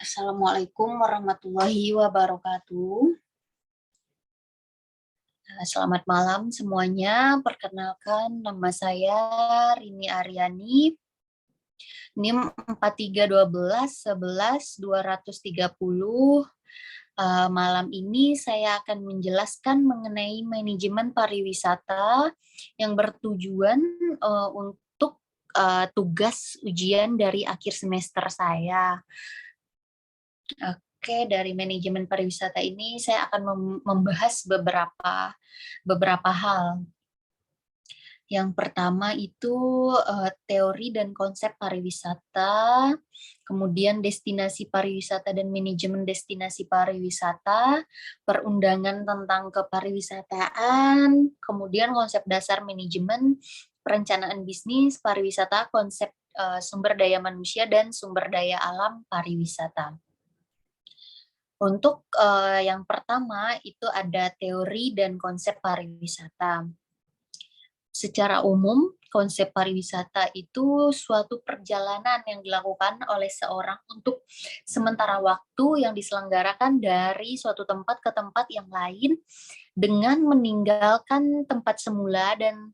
Assalamualaikum warahmatullahi wabarakatuh. Selamat malam semuanya. Perkenalkan, nama saya Rini Aryani. NIM 4312111230. Malam ini saya akan menjelaskan mengenai manajemen pariwisata yang bertujuan untuk tugas ujian dari akhir semester saya. Oke, dari manajemen pariwisata ini saya akan membahas beberapa hal. Yang pertama itu teori dan konsep pariwisata, kemudian destinasi pariwisata dan manajemen destinasi pariwisata, perundangan tentang kepariwisataan, kemudian konsep dasar manajemen, perencanaan bisnis pariwisata, konsep sumber daya manusia dan sumber daya alam pariwisata. Untuk yang pertama itu ada teori dan konsep pariwisata. Secara umum, konsep pariwisata itu suatu perjalanan yang dilakukan oleh seorang untuk sementara waktu yang diselenggarakan dari suatu tempat ke tempat yang lain dengan meninggalkan tempat semula dan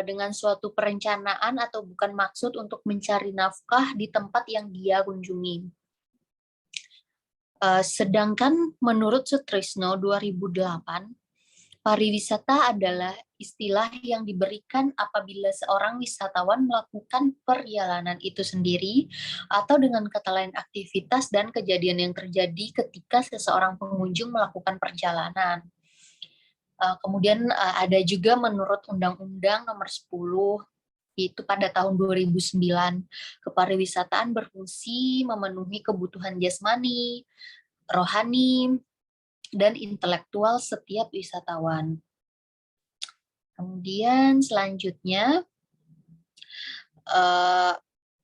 dengan suatu perencanaan atau bukan maksud untuk mencari nafkah di tempat yang dia kunjungi. Sedangkan menurut Sutrisno 2008, pariwisata adalah istilah yang diberikan apabila seorang wisatawan melakukan perjalanan itu sendiri atau dengan kata lain aktivitas dan kejadian yang terjadi ketika seseorang pengunjung melakukan perjalanan. Kemudian ada juga menurut Undang-Undang Nomor 10 itu pada tahun 2009, kepariwisataan berfungsi memenuhi kebutuhan jasmani, rohani, dan intelektual setiap wisatawan. Kemudian selanjutnya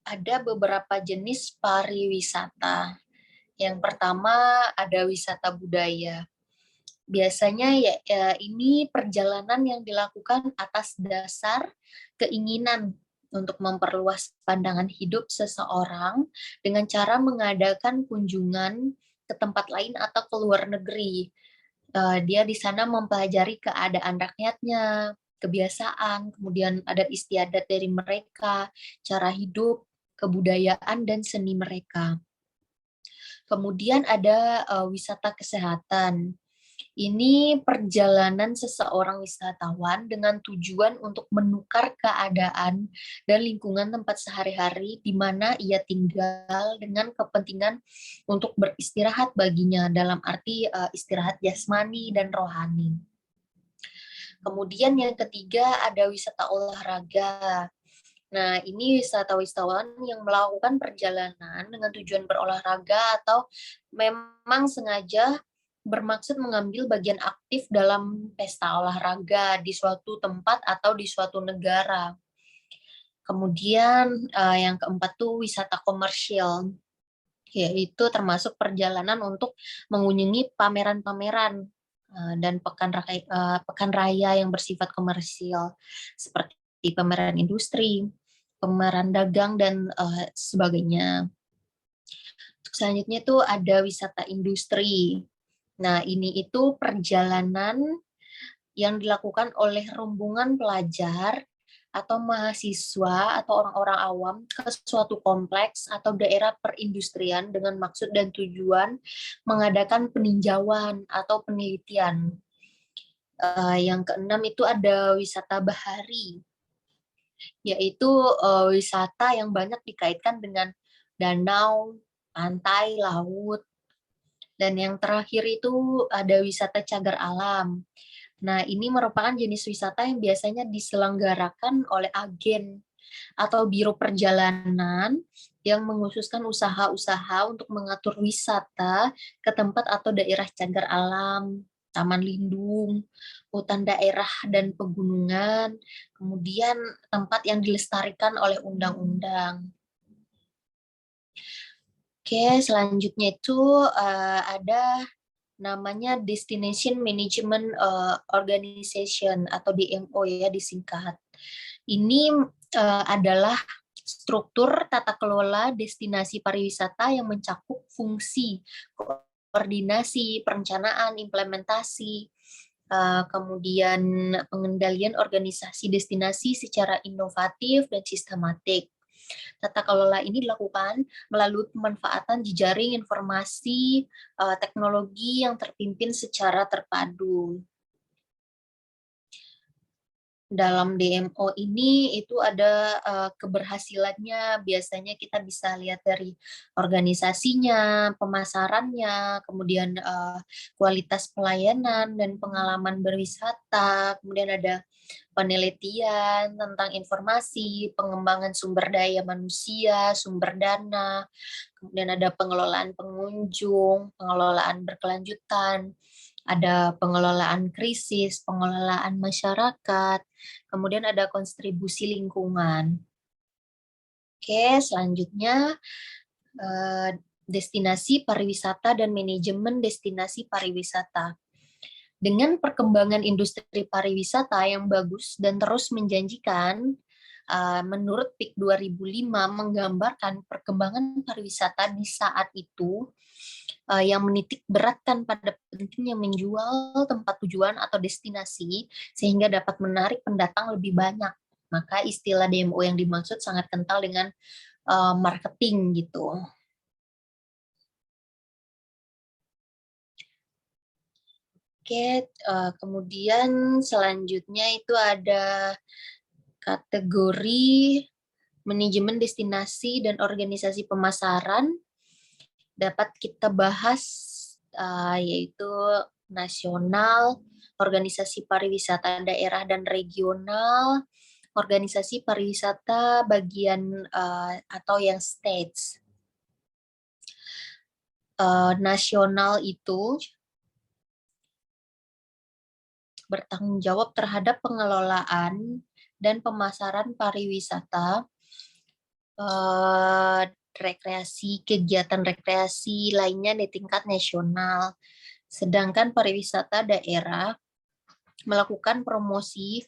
ada beberapa jenis pariwisata. Yang pertama ada wisata budaya. Biasanya ini perjalanan yang dilakukan atas dasar keinginan untuk memperluas pandangan hidup seseorang dengan cara mengadakan kunjungan ke tempat lain atau ke luar negeri. Dia di sana mempelajari keadaan rakyatnya, kebiasaan, kemudian adat istiadat dari mereka, cara hidup, kebudayaan, dan seni mereka. Kemudian ada wisata kesehatan. Ini perjalanan seseorang wisatawan dengan tujuan untuk menukar keadaan dan lingkungan tempat sehari-hari di mana ia tinggal dengan kepentingan untuk beristirahat baginya dalam arti istirahat jasmani dan rohani. Kemudian yang ketiga ada wisata olahraga. Nah, ini wisatawan yang melakukan perjalanan dengan tujuan berolahraga atau memang sengaja bermaksud mengambil bagian aktif dalam pesta olahraga di suatu tempat atau di suatu negara. Kemudian yang keempat tuh wisata komersial, yaitu termasuk perjalanan untuk mengunjungi pameran-pameran dan pekan raya yang bersifat komersial seperti pameran industri, pameran dagang, dan sebagainya. Selanjutnya itu ada wisata industri. Nah, ini itu perjalanan yang dilakukan oleh rombongan pelajar atau mahasiswa atau orang-orang awam ke suatu kompleks atau daerah perindustrian dengan maksud dan tujuan mengadakan peninjauan atau penelitian. Yang keenam itu ada wisata bahari, yaitu wisata yang banyak dikaitkan dengan danau, pantai, laut. Dan yang terakhir itu ada wisata cagar alam. Nah, ini merupakan jenis wisata yang biasanya diselenggarakan oleh agen atau biro perjalanan yang mengkhususkan usaha-usaha untuk mengatur wisata ke tempat atau daerah cagar alam, taman lindung, hutan daerah dan pegunungan, kemudian tempat yang dilestarikan oleh undang-undang. Oke, selanjutnya itu ada namanya Destination Management Organization atau DMO ya disingkat. Ini adalah struktur tata kelola destinasi pariwisata yang mencakup fungsi koordinasi, perencanaan, implementasi, kemudian pengendalian organisasi destinasi secara inovatif dan sistematik. Tata kelola ini dilakukan melalui pemanfaatan jejaring informasi teknologi yang terpimpin secara terpadu. Dalam DMO ini itu ada keberhasilannya, biasanya kita bisa lihat dari organisasinya, pemasarannya, kemudian kualitas pelayanan dan pengalaman berwisata, kemudian ada penelitian tentang informasi, pengembangan sumber daya manusia, sumber dana, kemudian ada pengelolaan pengunjung, pengelolaan berkelanjutan, ada pengelolaan krisis, pengelolaan masyarakat, kemudian ada kontribusi lingkungan. Oke, selanjutnya destinasi pariwisata dan manajemen destinasi pariwisata. Dengan perkembangan industri pariwisata yang bagus dan terus menjanjikan, menurut PIK 2005 menggambarkan perkembangan pariwisata di saat itu yang menitik beratkan pada pentingnya menjual tempat tujuan atau destinasi sehingga dapat menarik pendatang lebih banyak. Maka istilah DMO yang dimaksud sangat kental dengan marketing gitu. Oke, kemudian selanjutnya itu ada kategori manajemen destinasi dan organisasi pemasaran. Dapat kita bahas yaitu nasional, organisasi pariwisata daerah dan regional, organisasi pariwisata bagian atau yang states. Nasional itu bertanggung jawab terhadap pengelolaan dan pemasaran pariwisata, rekreasi, kegiatan rekreasi lainnya di tingkat nasional. Sedangkan pariwisata daerah melakukan promosi,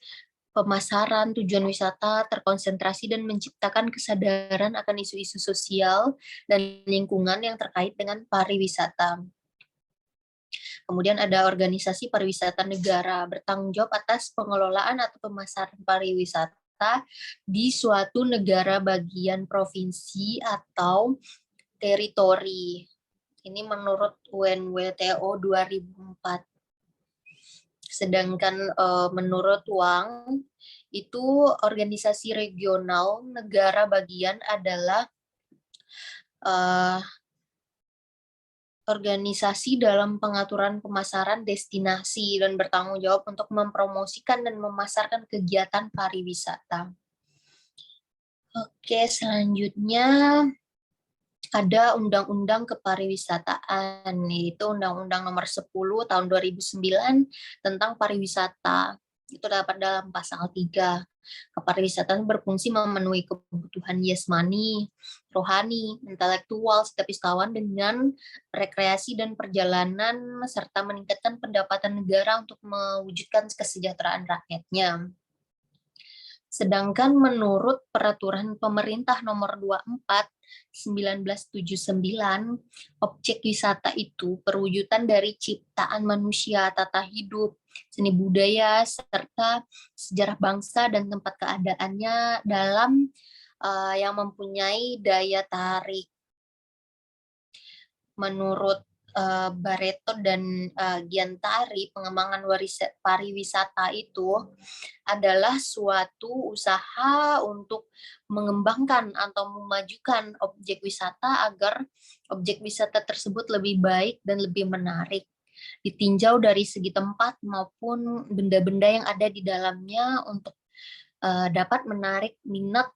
pemasaran, tujuan wisata, terkonsentrasi dan menciptakan kesadaran akan isu-isu sosial dan lingkungan yang terkait dengan pariwisata. Kemudian ada organisasi pariwisata negara, bertanggung jawab atas pengelolaan atau pemasaran pariwisata di suatu negara bagian provinsi atau teritori. Ini menurut UNWTO 2004. Sedangkan menurut Wang, itu organisasi regional negara bagian adalah organisasi dalam pengaturan pemasaran destinasi dan bertanggung jawab untuk mempromosikan dan memasarkan kegiatan pariwisata. Oke, selanjutnya ada Undang-Undang Kepariwisataan, yaitu Undang-Undang Nomor 10 Tahun 2009 tentang pariwisata. Itu dapat dalam pasal 3. Kepariwisataan berfungsi memenuhi kebutuhan jasmani, rohani, intelektual, setiap wisatawan dengan rekreasi dan perjalanan, serta meningkatkan pendapatan negara untuk mewujudkan kesejahteraan rakyatnya. Sedangkan menurut Peraturan Pemerintah Nomor 24 1979, objek wisata itu perwujudan dari ciptaan manusia, tata hidup, seni budaya, serta sejarah bangsa dan tempat keadaannya dalam yang mempunyai daya tarik. Menurut Barreto dan Giantari, pengembangan pariwisata itu adalah suatu usaha untuk mengembangkan atau memajukan objek wisata agar objek wisata tersebut lebih baik dan lebih menarik, ditinjau dari segi tempat maupun benda-benda yang ada di dalamnya untuk dapat menarik minat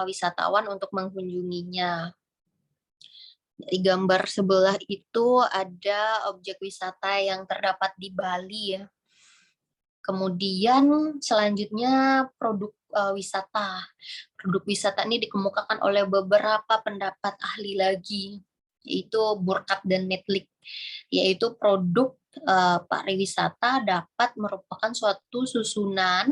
wisatawan untuk mengunjunginya. Di gambar sebelah itu ada objek wisata yang terdapat di Bali ya. Kemudian selanjutnya produk wisata. Produk wisata ini dikemukakan oleh beberapa pendapat ahli lagi, yaitu Burkhardt dan Netlick, yaitu produk pariwisata dapat merupakan suatu susunan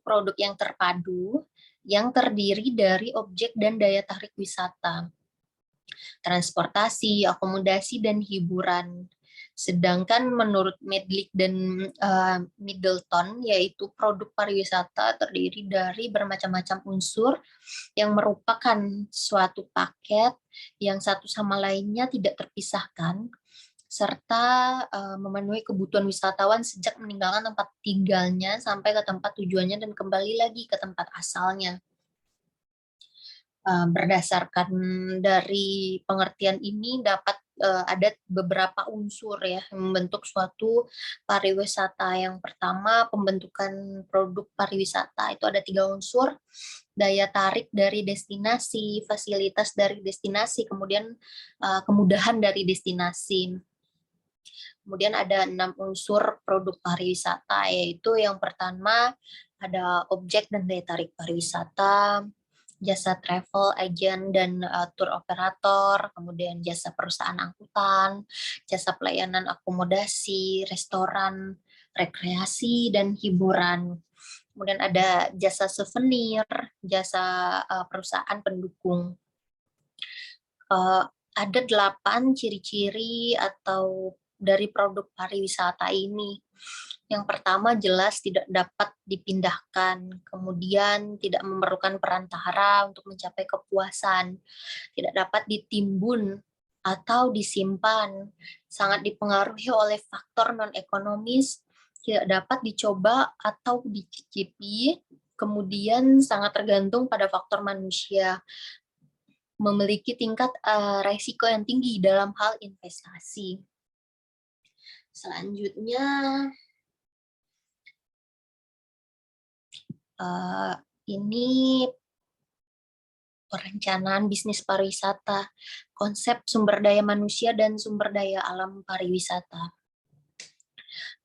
produk yang terpadu yang terdiri dari objek dan daya tarik wisata, transportasi, akomodasi, dan hiburan. Sedangkan menurut Medlik dan Middleton, yaitu produk pariwisata terdiri dari bermacam-macam unsur yang merupakan suatu paket yang satu sama lainnya tidak terpisahkan, serta memenuhi kebutuhan wisatawan sejak meninggalkan tempat tinggalnya sampai ke tempat tujuannya dan kembali lagi ke tempat asalnya. Berdasarkan dari pengertian ini dapat ada beberapa unsur ya yang membentuk suatu pariwisata. Yang pertama, pembentukan produk pariwisata itu ada 3 unsur: daya tarik dari destinasi, fasilitas dari destinasi, kemudian kemudahan dari destinasi. Kemudian ada 6 unsur produk pariwisata, yaitu yang pertama ada objek dan daya tarik pariwisata, jasa travel agent dan tour operator, kemudian jasa perusahaan angkutan, jasa pelayanan akomodasi, restoran, rekreasi, dan hiburan. Kemudian ada jasa souvenir, jasa perusahaan pendukung. Ada 8 ciri-ciri atau dari produk pariwisata ini. Yang pertama, jelas tidak dapat dipindahkan, kemudian tidak memerlukan perantara untuk mencapai kepuasan, tidak dapat ditimbun atau disimpan, sangat dipengaruhi oleh faktor non-ekonomis, tidak dapat dicoba atau dicicipi, kemudian sangat tergantung pada faktor manusia, memiliki tingkat resiko yang tinggi dalam hal investasi. Selanjutnya, ini perencanaan bisnis pariwisata, konsep sumber daya manusia dan sumber daya alam pariwisata.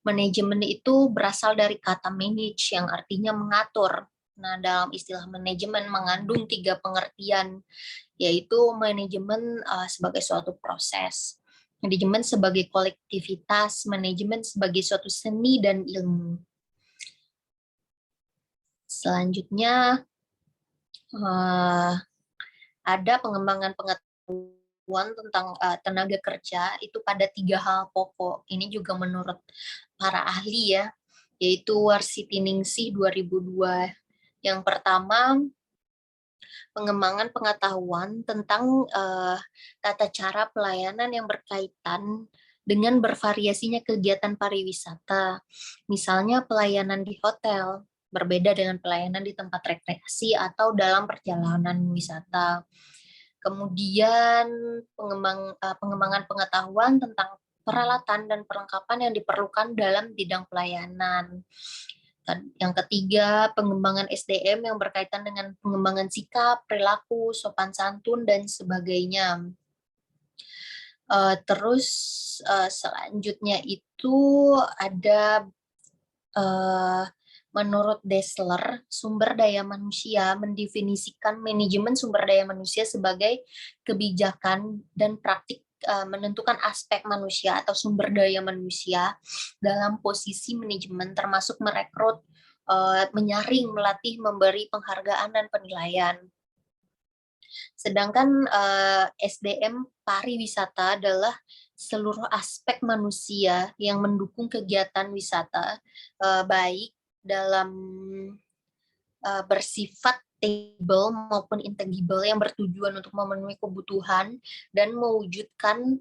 Manajemen itu berasal dari kata manage yang artinya mengatur. Nah, dalam istilah manajemen mengandung 3 pengertian, yaitu manajemen sebagai suatu proses, manajemen sebagai kolektivitas, manajemen sebagai suatu seni dan ilmu. Selanjutnya, ada pengembangan pengetahuan tentang tenaga kerja itu pada 3 hal pokok. Ini juga menurut para ahli ya, yaitu Warsiti Ningsih 2002. Yang pertama, pengembangan pengetahuan tentang tata cara pelayanan yang berkaitan dengan bervariasinya kegiatan pariwisata. Misalnya pelayanan di hotel, berbeda dengan pelayanan di tempat rekreasi atau dalam perjalanan wisata. Kemudian pengembangan pengetahuan tentang peralatan dan perlengkapan yang diperlukan dalam bidang pelayanan. Yang ketiga, pengembangan SDM yang berkaitan dengan pengembangan sikap, perilaku, sopan santun, dan sebagainya. Terus selanjutnya itu ada menurut Dessler, sumber daya manusia mendefinisikan manajemen sumber daya manusia sebagai kebijakan dan praktik menentukan aspek manusia atau sumber daya manusia dalam posisi manajemen, termasuk merekrut, menyaring, melatih, memberi penghargaan dan penilaian. Sedangkan SDM pariwisata adalah seluruh aspek manusia yang mendukung kegiatan wisata, baik dalam bersifat tangible maupun intangible yang bertujuan untuk memenuhi kebutuhan dan mewujudkan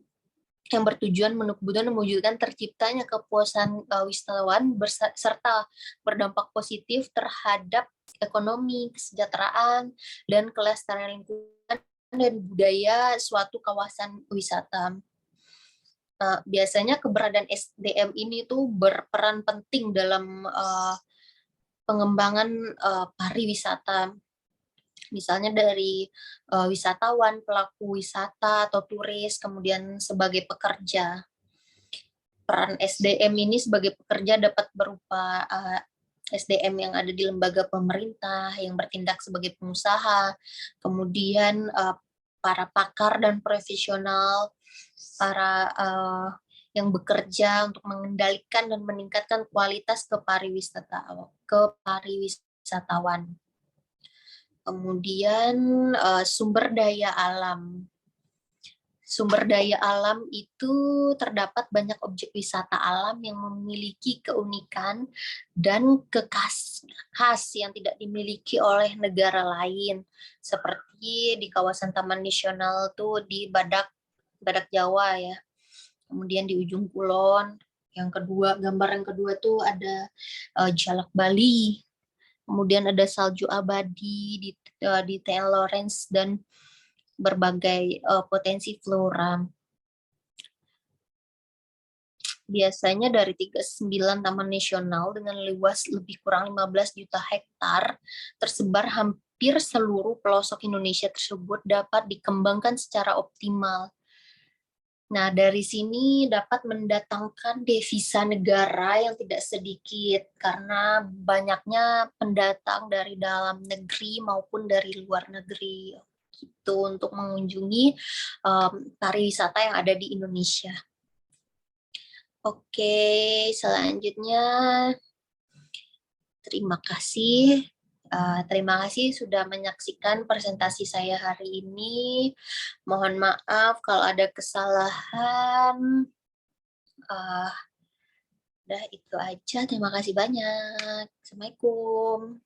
mewujudkan terciptanya kepuasan wisatawan serta berdampak positif terhadap ekonomi, kesejahteraan, dan kelestarian lingkungan dan budaya suatu kawasan wisata. Biasanya keberadaan SDM ini tuh berperan penting dalam pengembangan pariwisata. Misalnya dari wisatawan, pelaku wisata atau turis, kemudian sebagai pekerja. Peran SDM ini sebagai pekerja dapat berupa SDM yang ada di lembaga pemerintah yang bertindak sebagai pengusaha, kemudian para pakar dan profesional, para yang bekerja untuk mengendalikan dan meningkatkan kualitas kepariwisatawan. Kemudian sumber daya alam. Sumber daya alam itu terdapat banyak objek wisata alam yang memiliki keunikan dan khas yang tidak dimiliki oleh negara lain. Seperti di kawasan Taman Nasional tuh di Badak Jawa ya. Kemudian di ujung kulon. Yang kedua, gambar yang kedua tuh ada Jalak Bali. Kemudian ada salju abadi di St. Lawrence dan berbagai potensi flora. Biasanya dari 39 taman nasional dengan luas lebih kurang 15 juta hektar tersebar hampir seluruh pelosok Indonesia tersebut dapat dikembangkan secara optimal. Nah, dari sini dapat mendatangkan devisa negara yang tidak sedikit karena banyaknya pendatang dari dalam negeri maupun dari luar negeri gitu untuk mengunjungi pariwisata yang ada di Indonesia. Oke, selanjutnya terima kasih. Terima kasih sudah menyaksikan presentasi saya hari ini. Mohon maaf kalau ada kesalahan. Udah itu aja. Terima kasih banyak. Assalamualaikum.